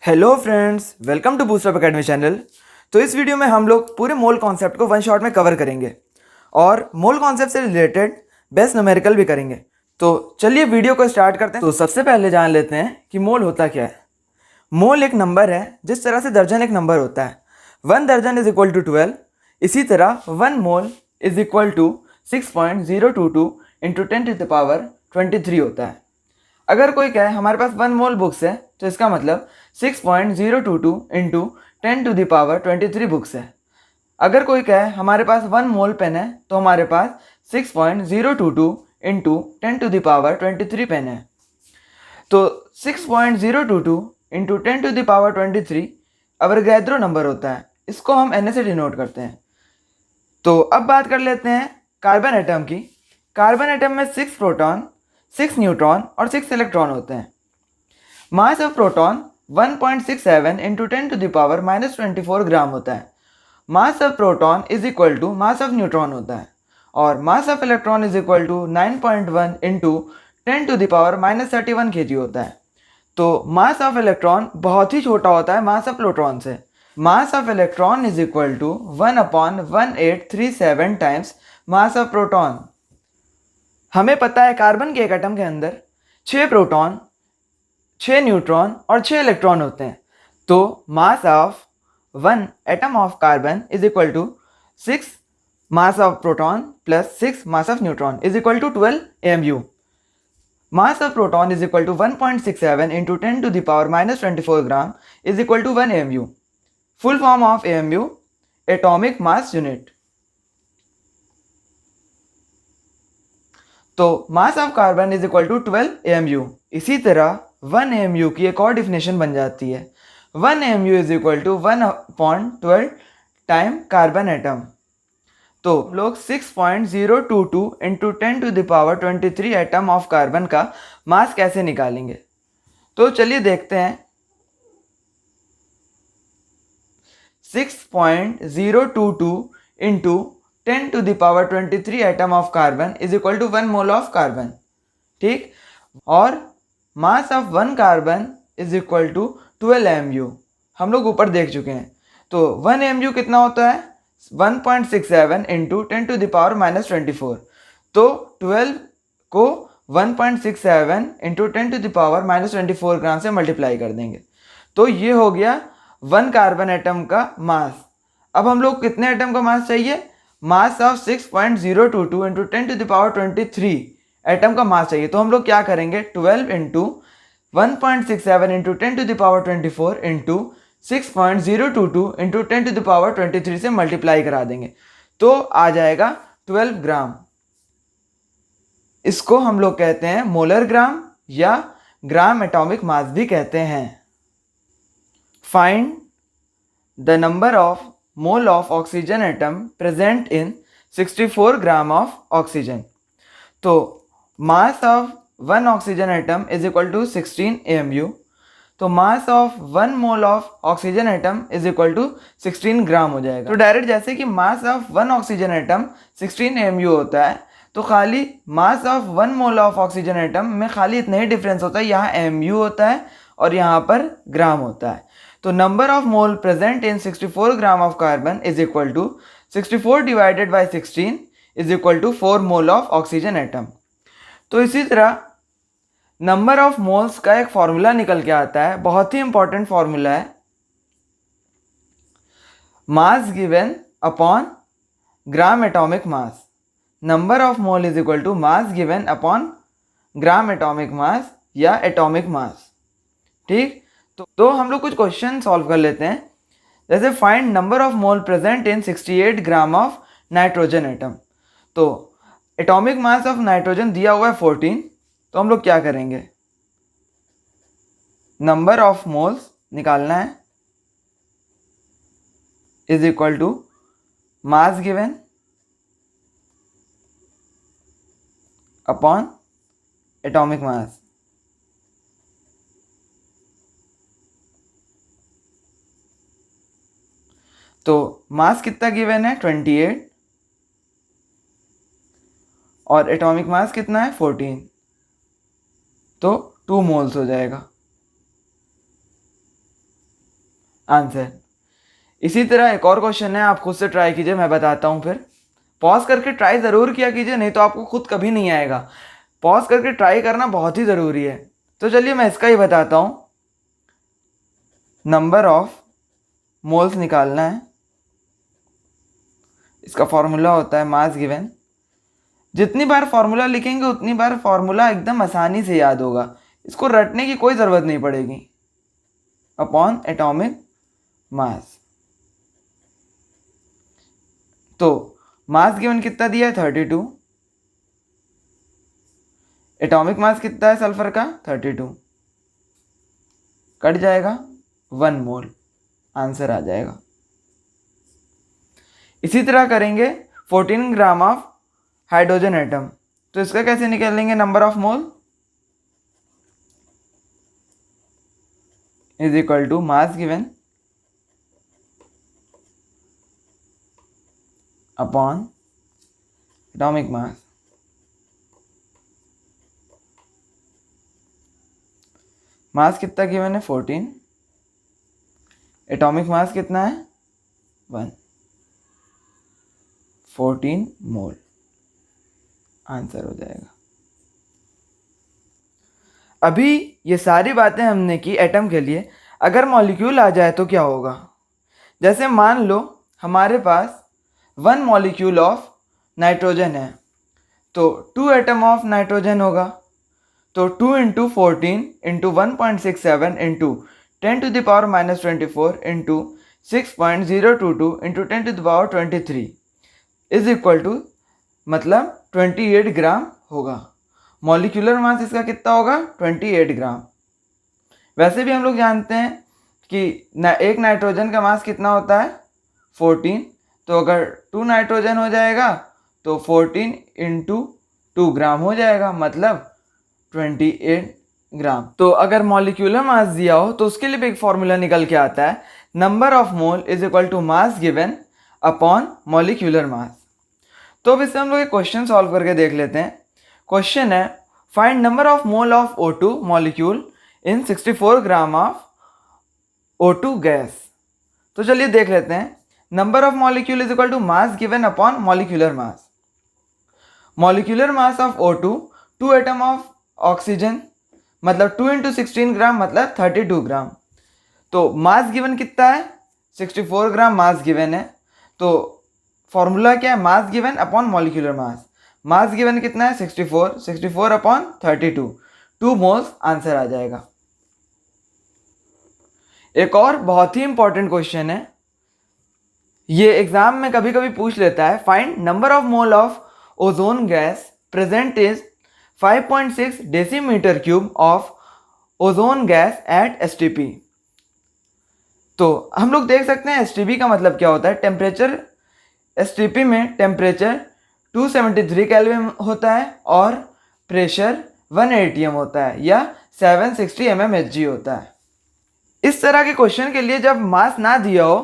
Hello friends, welcome to boostup academy channel. तो इस video में हम लोग पूरे मोल कॉन्सेप्ट को वन शॉट में कवर करेंगे और मोल कॉन्सेप्ट से रिलेटेड बेस्ट न्यूमेरिकल भी करेंगे। तो चलिए वीडियो को स्टार्ट करते हैं। तो सबसे पहले जान लेते हैं कि मोल होता क्या है। मोल एक नंबर है, जिस तरह से दर्जन एक नंबर होता है। 1 दर्जन इज इक्वल टू 12। इसी तरह 1 mole is equal to 6.022 into 10 to the power 23 होता है। अगर कोई कहे हमारे पास 1 मोल बुक्स है, तो इसका मतलब 6.022 into 10 to the power 23 books है। अगर कोई कहे हमारे पास 1 मोल पेन है, तो हमारे पास 6.022 into 10 to the power 23 pen है। तो 6.022 into 10 to the power 23 Avogadro number होता है। इसको हम Na से डिनोट करते हैं। तो अब बात कर लेते हैं कार्बन एटम की। कार्बन एटम में 6 प्रोटॉन, 6 न्यूट्रॉन और 6 इलेक्ट्रॉन होते हैं। Mass of proton 1.67 into 10 to the power -24 gram होता है। Mass of proton is equal to mass of neutron होता है और mass of electron is equal to 9.1 into 10 to the power -31 kg होता है। तो मास ऑफ इलेक्ट्रॉन बहुत ही छोटा होता है मास ऑफ प्रोटॉन से। Mass of electron is equal to 1/1837 times mass of proton. हमें पता है कार्बन के एक एटम के अंदर 6 प्रोटॉन, 6 न्यूट्रॉन और 6 इलेक्ट्रॉन होते हैं। तो mass of 1 atom of carbon is equal to 6 mass of proton plus 6 mass of neutron is equal to 12 AMU। Mass of proton is equal to 1.67 into 10 to the power -24 gram is equal to 1 AMU। Full form of AMU, atomic mass unit. तो mass of carbon is equal to 12 AMU। इसी तरह 1 AMU की एक और definition बन जाती है। 1 AMU is equal to 1/12 time carbon atom. तो लोग 6.022 into 10 to the power 23 atom of carbon का मास कैसे निकालेंगे। तो चलिए देखते हैं। 6.022 into 10 to the power 23 atom of carbon is equal to 1 mole of carbon. ठीक, और mass of 1 carbon is equal to 12 AMU। हम लोग ऊपर देख चुके हैं। तो 1 AMU कितना होता है? 1.67 इंटू 10 टू द पावर -24। तो 12 को 1.67 इंटू 10 टू द पावर -24 ग्राम से मल्टीप्लाई कर देंगे। तो ये हो गया 1 कार्बन एटम का मास। अब हम लोग कितने एटम का मास चाहिए? Mass of 6.022 into 10 to the power 23 atom का मास चाहिए। तो हम लोग क्या करेंगे? 12 into 1.67 into 10 to the power 24 into 6.022 into 10 to the power 23 से मल्टीप्लाई करा देंगे। तो आ जाएगा 12 ग्राम। इसको हम लोग कहते हैं मोलर ग्राम या ग्राम एटॉमिक मास भी कहते हैं। Find the number of mole of oxygen atom present in 64 gram of oxygen. तो mass of 1 oxygen atom is equal to 16 AMU। तो mass of 1 mole of oxygen atom is equal to 16 gram हो जाएगा। तो direct जैसे कि mass of 1 oxygen atom 16 AMU होता है, तो खाली mass of 1 mole of oxygen atom में खाली इतना ही डिफरेंस होता है। यहाँ AMU होता है और यहाँ पर ग्राम होता है। तो number of mole present in 64 gram of carbon is equal to 64 divided by 16 is equal to 4 mole of oxygen atom. तो इसी तरह नंबर ऑफ मोल्स का एक फॉर्मूला निकल के आता है, बहुत ही इंपॉर्टेंट फॉर्मूला है। Mass given upon gram atomic mass. Number of mole is equal to mass given upon gram atomic mass या एटॉमिक मास। ठीक, तो हम लोग कुछ क्वेश्चन सॉल्व कर लेते हैं। जैसे find number of mole present in 68 gram of nitrogen atom. तो एटॉमिक मास ऑफ नाइट्रोजन दिया हुआ है 14। तो हम लोग क्या करेंगे? नंबर ऑफ मोल्स निकालना है is equal to mass given upon atomic mass. तो मास कितना गिवन है? 28 और एटॉमिक मास कितना है? 14। तो 2 मोल्स हो जाएगा। आंसर। इसी तरह एक और क्वेश्चन है, आप खुद से ट्राई कीजिए, मैं बताता हूँ फिर। पॉज करके ट्राई ज़रूर किया कीजिए, नहीं तो आपको खुद कभी नहीं आएगा। पॉज करके ट्राई करना बहुत ही ज़रूरी है। तो चलिए मैं इसका ही बताता हूँ। नंबर ऑफ मोल्स निकालना है, इसका फॉर्मूला होता है मास गिवन। जितनी बार फॉर्मूला लिखेंगे उतनी बार फॉर्मूला एकदम आसानी से याद होगा, इसको रटने की कोई ज़रूरत नहीं पड़ेगी। Upon atomic mass. तो मास गिवन कितना दिया है 32, एटॉमिक मास कितना है सल्फर का 32, कट जाएगा 1 मोल, आंसर आ जाएगा। इसी तरह करेंगे 14 ग्राम ऑफ हाइड्रोजन एटम। तो इसका कैसे निकालेंगे number of mole is equal to mass given upon atomic mass. Mass कितना गिवन है 14, एटॉमिक मास कितना है 1, 14 मोल, आंसर हो जाएगा। अभी ये सारी बातें हमने की एटम के लिए। अगर मॉलिक्यूल आ जाए तो क्या होगा? जैसे मान लो हमारे पास 1 मॉलिक्यूल ऑफ नाइट्रोजन है, तो 2 एटम ऑफ नाइट्रोजन होगा। तो 2 into 14 into 1.67 into 10⁻⁻24 into 6.022 into 10⁻23 is equal to, मतलब 28 ग्राम होगा। मॉलिक्यूलर मास इसका कितना होगा 28 ग्राम। वैसे भी हम लोग जानते हैं कि एक नाइट्रोजन का मास कितना होता है 14, तो अगर 2 नाइट्रोजन हो जाएगा तो 14 इंटू 2 ग्राम हो जाएगा, मतलब 28 ग्राम। तो अगर मॉलिक्यूलर मास दिया हो तो उसके लिए भी एक फॉर्मूला निकल के आता है, number of mole is equal to mass given upon molecular mass. तो अब इससे हम लोग एक क्वेश्चन सॉल्व करके देख लेते हैं। क्वेश्चन है find number of mole of O2 molecule in 64 gram of O2 gas. तो चलिए देख लेते हैं। Number of molecule is equal to mass given upon molecular mass. Molecular mass of O2, 2 atom of oxygen, मतलब 2 into 16 ग्राम मतलब 32 ग्राम। तो mass given कितना है 64 ग्राम मास गिवन है। तो फॉर्मूला क्या है मास गिवन अपॉन मॉलिक्यूलर मास। मास गिवन कितना है 64 अपॉन 32, 2 मोल्स, आंसर आ जाएगा। एक और बहुत ही इंपॉर्टेंट क्वेश्चन है, ये एग्जाम में कभी कभी पूछ लेता है, find number of mole of ozone gas present is 5.6 decimetre cube of ozone gas at STP। तो हम लोग देख सकते हैं STP का मतलब क्या होता है, टेम्परेचर। STP में टेम्परेचर 273 केल्विन होता है और प्रेशर 1 atm होता है या 760 mmHg होता है। इस तरह के क्वेश्चन के लिए जब मास ना दिया हो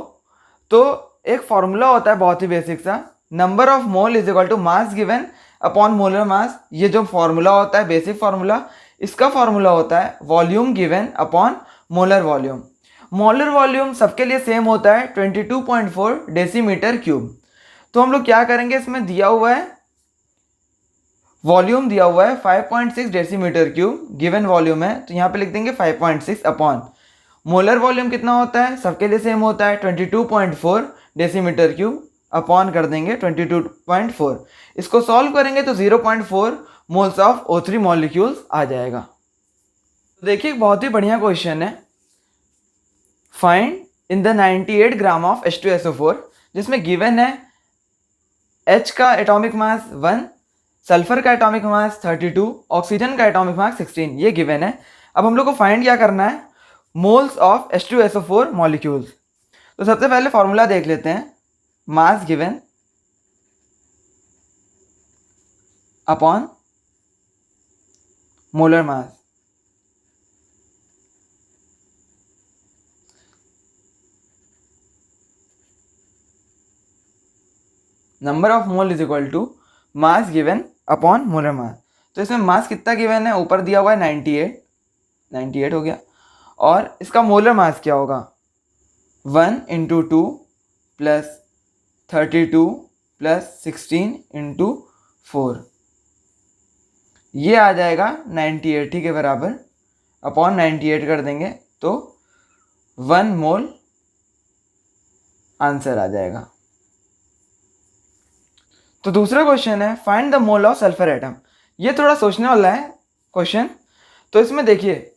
तो एक फॉर्मूला होता है बहुत ही बेसिक सा, number of mole is equal to mass given upon molar mass. ये जो फॉर्मूला होता है बेसिक फॉर्मूला, इसका फॉर्मूला होता है volume given upon molar volume. Molar volume सबके लिए सेम होता है 22.4 डेसीमीटर क्यूब। तो हम लोग क्या करेंगे, इसमें दिया हुआ है वॉल्यूम दिया हुआ है 5.6 डेसीमीटर क्यूब, गिवन वॉल्यूम है तो यहाँ पे लिख देंगे 5.6 अपॉन मोलर वॉल्यूम कितना होता है सबके लिए सेम होता है 22.4 डेसीमीटर क्यूब, अपॉन कर देंगे 22.4। इसको सॉल्व करेंगे तो 0.4 मोल्स ऑफ O3 मॉलिक्यूल्स आ जाएगा। देखिए बहुत ही बढ़िया क्वेश्चन है, find in the 98 gram of H2SO4, जिसमें गिवन है H का एटॉमिक मास 1, सल्फर का एटॉमिक मास 32, ऑक्सीजन का एटॉमिक मास 16, ये गिवन है। अब हम लोग को फाइंड क्या करना है, मोल्स ऑफ H2SO4 मॉलिक्यूल्स। तो सबसे पहले फॉर्मूला देख लेते हैं, mass given upon molar mass. Number of mole is equal to mass given upon molar mass. तो इसमें मास कितना गिवन है, ऊपर दिया हुआ है 98 हो गया, और इसका मोलर मास क्या होगा 1 इंटू 2 प्लस 32 प्लस 16 इंटू 4, ये आ जाएगा 98 के बराबर, अपॉन 98 कर देंगे तो 1 मोल आंसर आ जाएगा। तो दूसरा क्वेश्चन है find the mole of sulphur atom. ये थोड़ा सोचने वाला है क्वेश्चन। तो इसमें देखिए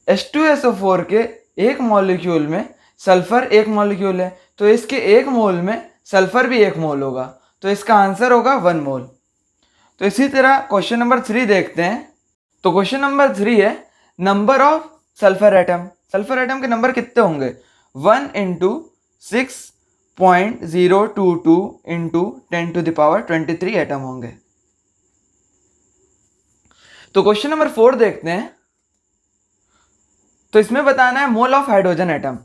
H2SO4 के एक मॉलिक्यूल में सल्फर एक मॉलिक्यूल है, तो इसके एक मोल में सल्फर भी एक मोल होगा, तो इसका आंसर होगा 1 मोल। तो इसी तरह क्वेश्चन नंबर 3 देखते हैं। तो क्वेश्चन नंबर 3 है number of sulphur atom. Sulphur atom के नंबर कितने होंगे? 1 इंटू 6.022 इंटू 10⁻23 एटम होंगे। तो क्वेश्चन नंबर 4 देखते हैं। तो इसमें बताना है मोल ऑफ हाइड्रोजन एटम।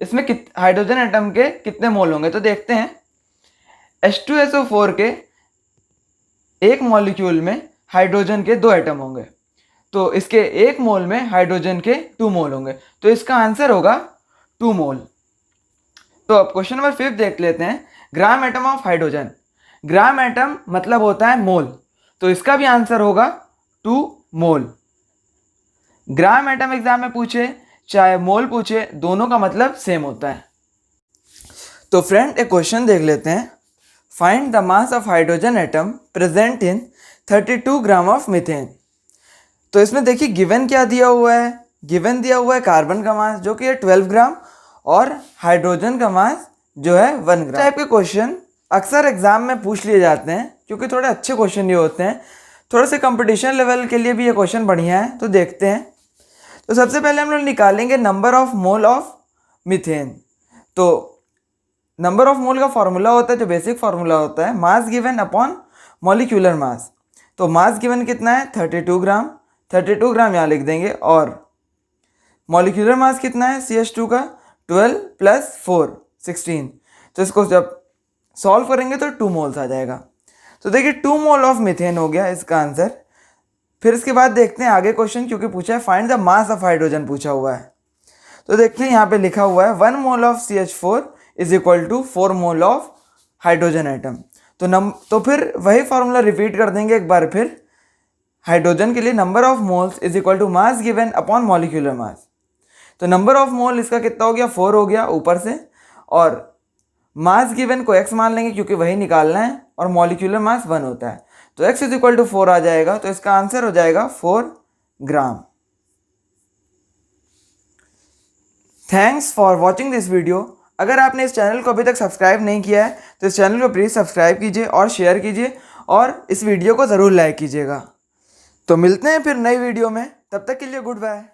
इसमें हाइड्रोजन एटम के कितने मोल होंगे? तो देखते हैं H2SO4 के एक मॉलिक्यूल में हाइड्रोजन के 2 एटम होंगे, तो इसके एक मोल में हाइड्रोजन के 2 मोल होंगे, तो इसका आंसर होगा 2 मोल। तो अब क्वेश्चन नंबर 5 देख लेते हैं। Gram atom of hydrogen. Gram atom मतलब होता है मोल, तो इसका भी आंसर होगा 2 मोल। ग्राम एटम एग्जाम में पूछे चाहे मोल पूछे, दोनों का मतलब सेम होता है। तो फ्रेंड एक क्वेश्चन देख लेते हैं। Find the mass of hydrogen atom present in 32 gram of methane. तो इसमें देखिए गिवन क्या दिया हुआ है? गिवन दिया हुआ है कार्बन का मास जो कि है 12 ग्राम और हाइड्रोजन का मास जो है 1 ग्राम। टाइप के क्वेश्चन अक्सर एग्जाम में पूछ लिए जाते हैं क्योंकि थोड़े अच्छे क्वेश्चन ये होते हैं। थोड़े से कंपटीशन लेवल के लिए भी ये क्वेश्चन बढ़िया है, तो देखते हैं। तो सबसे पहले हम लोग निकालेंगे number of mole of methane. तो नंबर ऑफ मोल का फॉर्मूला होता है, जो बेसिक फॉर्मूला होता है, mass given upon molecular mass. तो मास गिवन कितना है? 32 ग्राम। 32 ग्राम यहाँ लिख देंगे, और मॉलिक्यूलर मास कितना है CH2 का? 12 प्लस 4 16। तो इसको जब सॉल्व करेंगे तो 2 मोल्स आ जाएगा। तो देखिए 2 मोल ऑफ मीथेन हो गया इसका आंसर। फिर इसके बाद देखते हैं आगे क्वेश्चन, क्योंकि पूछा है find the mass of hydrogen पूछा हुआ है। तो देखते हैं यहाँ पे लिखा हुआ है 1 mole of CH4 is equal to 4 mole of hydrogen atom. तो फिर वही फॉर्मूला रिपीट कर देंगे एक बार फिर। हाइड्रोजन के लिए number of moles is equal to mass given upon molecular mass. तो नंबर ऑफ मोल इसका कितना हो गया? 4 हो गया ऊपर से, और मास गिवन को x मान लेंगे क्योंकि वही निकालना है, और मॉलिक्यूलर मास 1 होता है, तो x इज इक्वल टू 4 आ जाएगा। तो इसका आंसर हो जाएगा 4 gram. Thanks for watching this video. अगर आपने इस चैनल को अभी तक सब्सक्राइब नहीं किया है तो इस चैनल को प्लीज़ सब्सक्राइब कीजिए और शेयर कीजिए, और इस वीडियो को ज़रूर लाइक कीजिएगा। तो मिलते हैं फिर नई वीडियो में, तब तक के लिए गुड बाय।